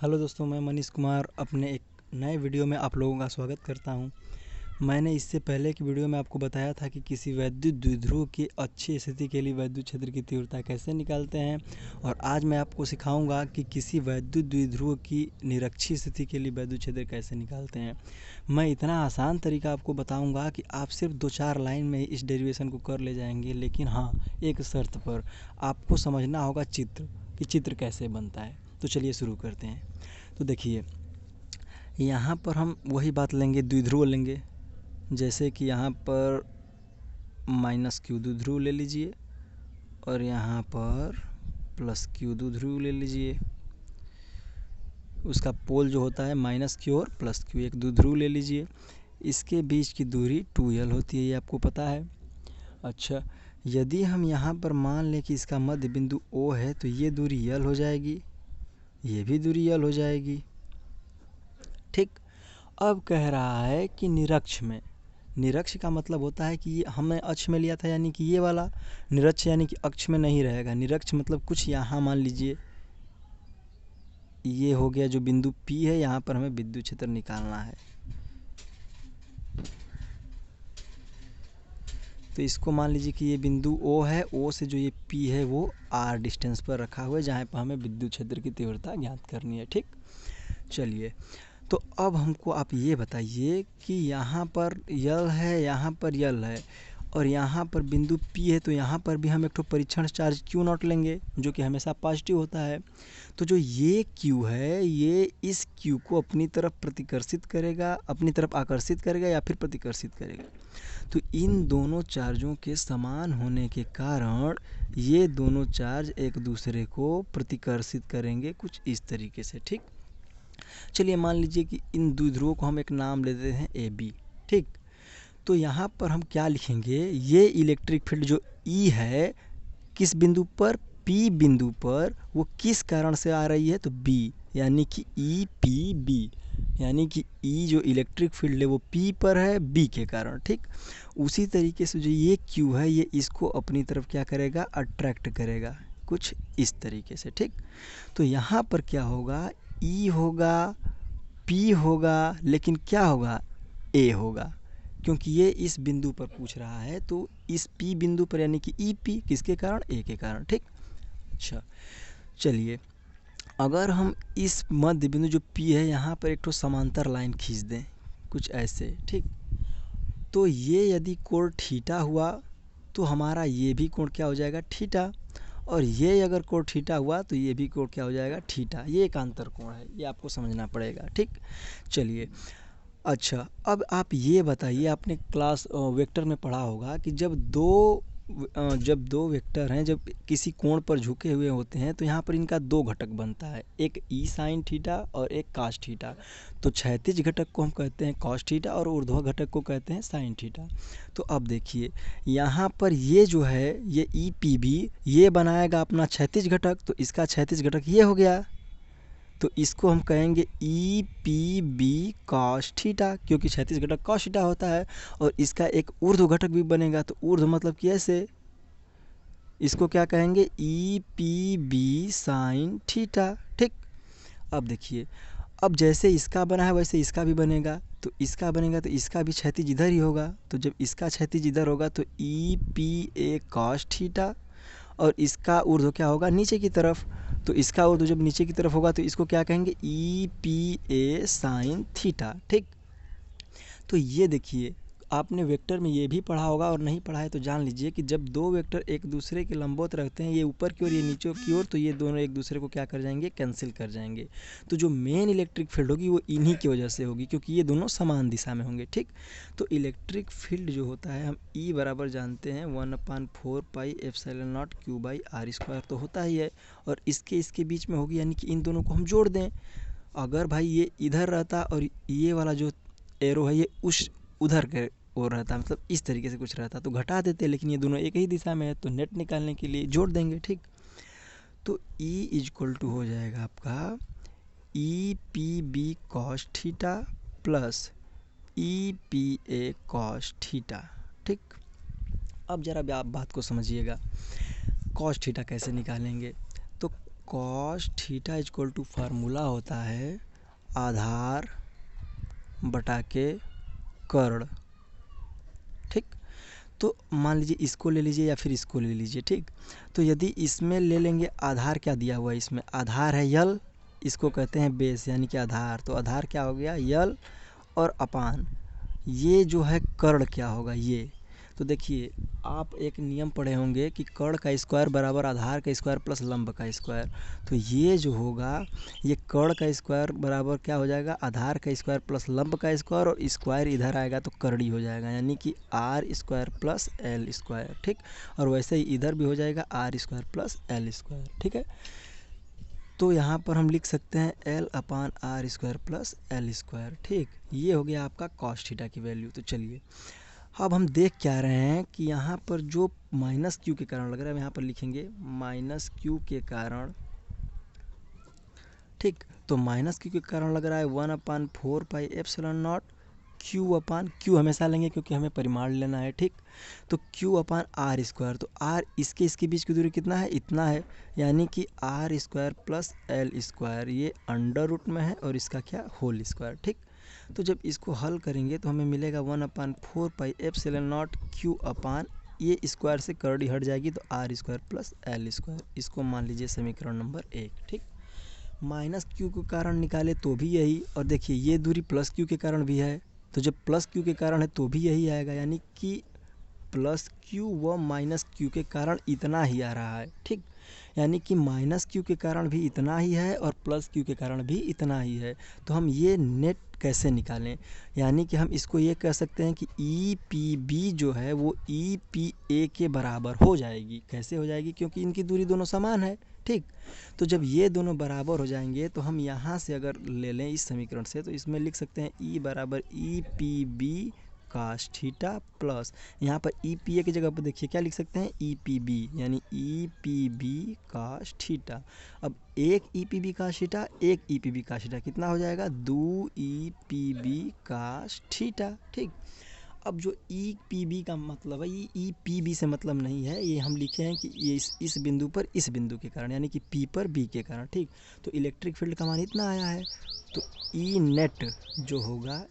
Hello दोस्तों, मैं मनीष कुमार अपने एक नए वीडियो में आप लोगों का स्वागत करता हूं। मैंने इससे पहले की वीडियो में आपको बताया था कि किसी वैद्युत द्विध्रुव की अच्छी स्थिति के लिए वैद्युत क्षेत्र की तीव्रता कैसे निकालते हैं, और आज मैं आपको सिखाऊंगा कि किसी वैद्युत द्विध्रुव की निरक्षीय स्थिति के लिए वैद्युत क्षेत्र कैसे निकालते हैं। मैं इतना आसान तरीका आपको बताऊंगा कि आप सिर्फ 2-4 लाइन में ही इस डेरिवेशन को कर ले जाएंगे, लेकिन हाँ, एक शर्त पर। आपको समझना होगा चित्र कि चित्र कैसे बनता है। तो चलिए शुरू करते हैं। तो देखिए, यहाँ पर हम वही बात लेंगे, द्विध्रुव लेंगे। जैसे कि यहाँ पर -q द्विध्रुव ले लीजिए और यहाँ पर +q द्विध्रुव ले लीजिए। उसका पोल जो होता है -q और +q, एक द्विध्रुव ले लीजिए। इसके बीच की दूरी 2l होती है, ये आपको पता है। अच्छा, यदि हम यहाँ पर मान लें कि इसका मध्य बिंदु O है तो ये दूरी l हो जाएगी, ये भी दूरी l हो जाएगी। ठीक। अब कह रहा है कि निरक्ष में, निरक्ष का मतलब होता है कि ये हमने अक्ष में लिया था, यानी कि ये वाला निरक्ष, यानी कि अक्ष में नहीं रहेगा। निरक्ष मतलब कुछ यहाँ मान लीजिए ये हो गया जो बिंदु P है, यहाँ पर हमें विद्युत क्षेत्र निकालना है। तो इसको मान लीजिए कि ये बिंदु O है, O से जो ये P है वो R डिस्टेंस पर रखा हुआ है, जहाँ पर हमें विद्युत क्षेत्र की तीव्रता ज्ञात करनी है। ठीक, चलिए। तो अब हमको आप ये बताइए कि यहाँ पर यल है, यहाँ पर यल है, और यहाँ पर बिंदु P है, तो यहाँ पर भी हम एक तो परीक्षण चार्ज Q0 लेंगे, जो कि हमेशा पॉजिटिव होता है। तो जो ये Q है, ये इस Q को अपनी तरफ प्रतिकर्षित करेगा, अपनी तरफ आकर्षित करेगा या फिर प्रतिकर्षित करेगा। तो इन दोनों चार्जों के समान होने के कारण ये दोनों चार्ज एक दूसरे को प्रतिकर्षित करेंगे कुछ इस तरीके से। ठीक, चलिए मान लीजिए कि इन द्विध्रुवों को हम एक नाम ले देते हैं AB। ठीक, तो यहाँ पर हम क्या लिखेंगे, ये इलेक्ट्रिक फील्ड जो E है किस बिंदु पर, P बिंदु पर, वो किस कारण से आ रही है, तो B, यानी कि EPB, यानी कि E जो इलेक्ट्रिक फील्ड है वो P पर है B के कारण। ठीक, उसी तरीके से जो ये Q है, ये इसको अपनी तरफ क्या करेगा, अट्रैक्ट करेगा कुछ इस तरीके से। ठीक, तो यहाँ पर क्या होगा, E होगा, P होगा, लेकिन क्या होगा, A होगा, क्योंकि ये इस बिंदु पर पूछ रहा है। तो इस P बिंदु पर, यानी कि EP किसके कारण, A के कारण। ठीक, अच्छा, चलिए अगर हम इस मध्य बिंदु जो P है यहाँ पर एक तो समांतर लाइन खींच दें कुछ ऐसे। ठीक, तो ये यदि कोण थीटा हुआ तो हमारा ये भी कोण क्या हो जाएगा, थीटा, और ये अगर कोण थीटा हुआ तो ये भी कोण क्या हो जाएगा, थीटा। ये एक अंतर कोण है, ये आपको समझना पड़ेगा। ठीक, चलिए। अच्छा, अब आप ये बताइए, आपने क्लास वेक्टर में पढ़ा होगा कि जब दो वेक्टर हैं, जब किसी कोण पर झुके हुए होते हैं तो यहाँ पर इनका दो घटक बनता है, एक ई साइन थीटा और एक कास थीटा। तो क्षैतिज घटक को हम कहते हैं कॉस थीटा और ऊर्ध्वाधर घटक को कहते हैं साइन थीटा। तो अब देखिए, यहाँ पर ये जो है, ये ई पी बी, ये बनाएगा अपना क्षैतिज घटक, तो इसका क्षैतिज घटक ये हो गया। तो इसको हम कहेंगे E P B cos theta, क्योंकि क्षैतिज घटक कॉस थीटा होता है। और इसका एक ऊर्ध्व घटक भी बनेगा, तो ऊर्ध्व मतलब कि ऐसे, इसको क्या कहेंगे, E P B sine theta. ठीक, अब देखिए, अब जैसे इसका बना है वैसे इसका भी बनेगा। तो इसका बनेगा तो इसका भी क्षैतिज इधर ही होगा, तो जब इसका क्षैतिज इधर होगा तो ई पी ए कॉस थीटा, और इसका ऊर्ध्व क्या होगा, नीचे की तरफ। तो इसका ऊर्ध्व जब नीचे की तरफ होगा तो इसको क्या कहेंगे, ई पी ए साइन थीटा। ठीक, तो ये देखिए, आपने वेक्टर में ये भी पढ़ा होगा, और नहीं पढ़ा है तो जान लीजिए कि जब दो वेक्टर एक दूसरे के लंबवत रखते हैं, ये ऊपर की ओर ये नीचे की ओर, तो ये दोनों एक दूसरे को क्या कर जाएंगे, कैंसिल कर जाएंगे। तो जो मेन इलेक्ट्रिक फील्ड होगी वो इन्हीं की वजह से होगी, क्योंकि ये दोनों समान दिशा में होंगे। ठीक, तो इलेक्ट्रिक फील्ड जो होता है हम E बराबर जानते हैं 1/4πε0 Q/r² तो होता ही है, और इसके बीच में होगी, यानी कि इन दोनों को हम जोड़ दें। अगर भाई ये इधर रहता और ये वाला जो एरो है ये उस उधर के ओर रहता, मतलब इस तरीके से कुछ रहता, तो घटा देते, लेकिन ये दोनों एक ही दिशा में है तो नेट निकालने के लिए जोड़ देंगे। ठीक, तो E इक्वल टू हो जाएगा आपका E P B cos theta plus E P A cos theta. ठीक, अब जरा आप बात को समझिएगा, कॉस थीटा कैसे निकालेंगे। तो cos theta equal to formula होता है आधार बटा के कर्ण। ठीक, तो मान लीजिए इसको ले लीजिए या फिर इसको ले लीजिए। ठीक, तो यदि इसमें ले लेंगे, आधार क्या दिया हुआ है, इसमें आधार है यल, इसको कहते हैं बेस यानी कि आधार। तो आधार क्या हो गया, यल, और अपान ये जो है कर्ण क्या होगा, ये। तो देखिए आप एक नियम पढ़े होंगे कि कर्ण का स्क्वायर बराबर आधार का स्क्वायर प्लस लंब का स्क्वायर। तो ये जो होगा, ये कर्ण का स्क्वायर बराबर क्या हो जाएगा, आधार का स्क्वायर प्लस लंब का स्क्वायर, और स्क्वायर इधर आएगा तो कर्णी हो जाएगा, यानी कि R square plus L square. ठीक, और वैसे ही इधर भी हो जाएगा R square plus L square. ठीक है, तो यहाँ पर हम लिख सकते हैं L upon R square plus L square. ठीक, ये हो गया आपका कॉस थीटा की वैल्यू। तो चलिए अब हम देख क्या रहे हैं कि यहाँ पर जो माइनस क्यू के कारण लग रहा है, हम यहाँ पर लिखेंगे माइनस क्यू के कारण। ठीक, तो माइनस क्यू के कारण लग रहा है 1/4πε0 क्यू अपान क्यू हमेशा लेंगे क्योंकि हमें परिमाण लेना है। ठीक, तो क्यू अपान आर स्क्वायर, तो आर इसके बीच की दूरी कितना है, इतना है, यानी कि R square plus L square, ये अंडर रूट में है और इसका क्या, होल स्क्वायर। ठीक, तो जब इसको हल करेंगे तो हमें मिलेगा 1/4πε0 क्यू अपान, ये स्क्वायर से कर्डी हट जाएगी तो R square plus L square. इसको मान लीजिए समीकरण नंबर 1। ठीक, माइनस क्यू के कारण निकाले तो भी यही, और देखिए ये दूरी प्लस क्यू के कारण भी है, तो जब प्लस क्यू के कारण है तो भी यही आएगा, यानी कि प्लस क्यू व माइनस क्यू के कारण इतना ही आ रहा है। ठीक, यानी कि माइनस क्यू के कारण भी इतना ही है और प्लस क्यू के कारण भी इतना ही है। तो हम ये नेट कैसे निकालें, यानी कि हम इसको ये कह सकते हैं कि ई पी बी जो है वो ई पी ए के बराबर हो जाएगी। कैसे हो जाएगी, क्योंकि इनकी दूरी दोनों समान है। ठीक, तो जब ये दोनों बराबर हो जाएंगे तो हम यहाँ से अगर ले लें इस समीकरण से, तो इसमें लिख सकते हैं ई बराबर E P B cos theta plus, यहाँ पर ई पी ए की जगह पर देखिए क्या लिख सकते हैं, ई पी बी, यानी E P B cos theta. अब एक E P B cos theta, एक E P B cos theta कितना हो जाएगा, 2 E P B cos theta. ठीक, अब जो ई पी बी का मतलब है, ये ई पी बी से मतलब नहीं है, ये हम लिखे हैं कि ये इस बिंदु पर इस बिंदु के कारण, यानी कि पी पर बी के कारण। ठीक, तो इलेक्ट्रिक फील्ड का मान इतना आया है, तो ई नेट जो होगा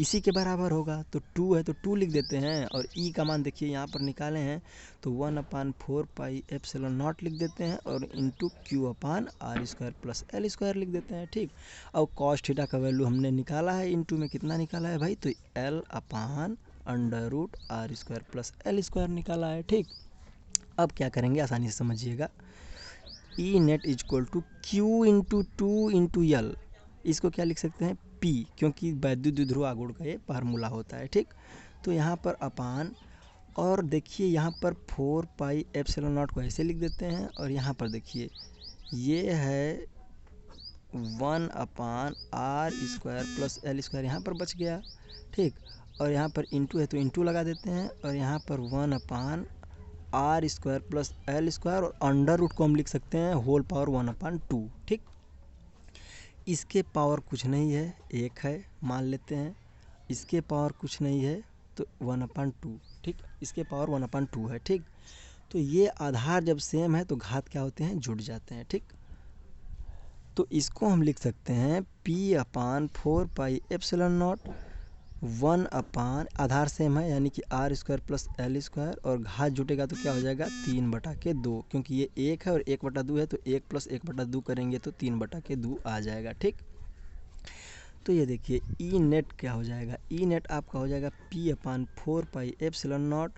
इसी के बराबर होगा। तो 2 है तो 2 लिख देते हैं, और ई का मान देखिए यहाँ पर निकाले हैं तो 1/4πε0 लिख देते हैं, और into Q upon R square plus L square लिख देते हैं। ठीक, अब कॉस थीटा का वैल्यू हमने निकाला है, इंटू में कितना निकाला है भाई, तो L upon under root R square plus L square निकाला है। ठीक, अब क्या करेंगे आसानी से समझिएगा, E net equal to Q into 2 into L, इसको क्या लिख सकते हैं, पी, क्योंकि वैद्युत द्विध्रुव आघूर्ण का ये फार्मूला होता है। ठीक, तो यहाँ पर अपान, और देखिए यहाँ पर 4πε0 को ऐसे लिख देते हैं, और यहाँ पर देखिए ये है 1/r square plus L square, यहाँ पर बच गया। ठीक, और यहाँ पर इंटू है तो इंटू लगा देते हैं, और यहाँ पर 1/r square plus L square, और अंडर रूट को हम लिख सकते हैं होल पावर 1/2। ठीक, इसके पावर कुछ नहीं है, एक है मान लेते हैं, इसके पावर कुछ नहीं है तो 1/2। ठीक, इसके पावर 1/2 है। ठीक, तो ये आधार जब सेम है तो घात क्या होते हैं, जुड़ जाते हैं। ठीक, तो इसको हम लिख सकते हैं P/4πε0 1/, आधार सेम है यानी कि R square plus L square, और घात जुटेगा तो क्या हो जाएगा, 3/2, क्योंकि ये 1 है और 1/2 है, तो 1 + 1/2 करेंगे तो 3/2 आ जाएगा। ठीक, तो ये देखिए ई नेट क्या हो जाएगा, ई नेट आपका हो जाएगा P/4πε0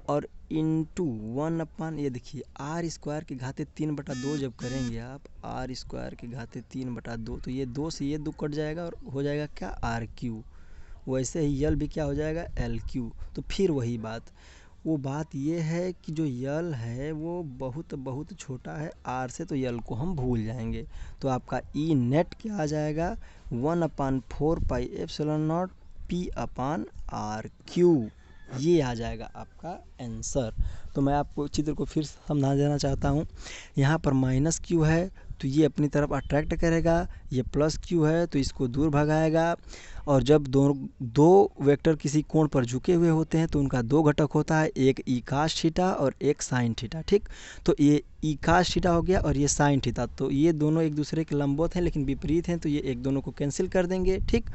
और इंटू 1/, ये देखिए आर स्क्वायर के घाते 3/2 जब करेंगे आप, आर स्क्वायर के घाते 3/2, तो ये 2 से ये 2 कट जाएगा और हो जाएगा क्या, आर क्यू। वैसे ही यल भी क्या हो जाएगा, एल क्यू। तो फिर वही बात, वो बात ये है कि जो यल है वो बहुत बहुत छोटा है आर से, तो यल को हम भूल जाएंगे। तो आपका ई नेट क्या आ जाएगा, 1/4πε0 P/r क्यू, ये आ जाएगा आपका आंसर। तो मैं आपको चित्र को फिर समझा देना चाहता हूँ। यहाँ पर माइनस क्यू है तो ये अपनी तरफ अट्रैक्ट करेगा, ये प्लस क्यू है तो इसको दूर भगाएगा। और जब दो वेक्टर किसी कोण पर झुके हुए होते हैं तो उनका दो घटक होता है, एक ई कास थीटा और एक साइन थीटा। ठीक, तो ये ई कास थीटा हो गया और ये साइन थीटा, तो ये दोनों एक दूसरे के लंबवत हैं लेकिन विपरीत हैं, तो ये एक दोनों को कैंसिल कर देंगे। ठीक,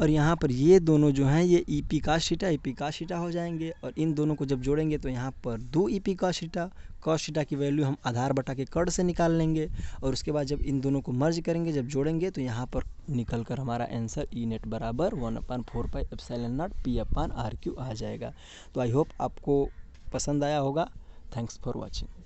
और यहाँ पर ये दोनों जो हैं ये ई पी कास थीटा हो जाएंगे और इन दोनों को जब जोड़ेंगे तो यहाँ पर 2 ई पी कास थीटा की वैल्यू हम आधार बटा के कर्ण से निकाल लेंगे। और उसके बाद जब इन दोनों को मर्ज करेंगे, जब जोड़ेंगे तो यहाँ पर निकल कर हमारा आंसर ई नेट बराबर 1/4πε0 P/RQ आ जाएगा। तो आई होप आपको पसंद आया होगा। Thanks for watching.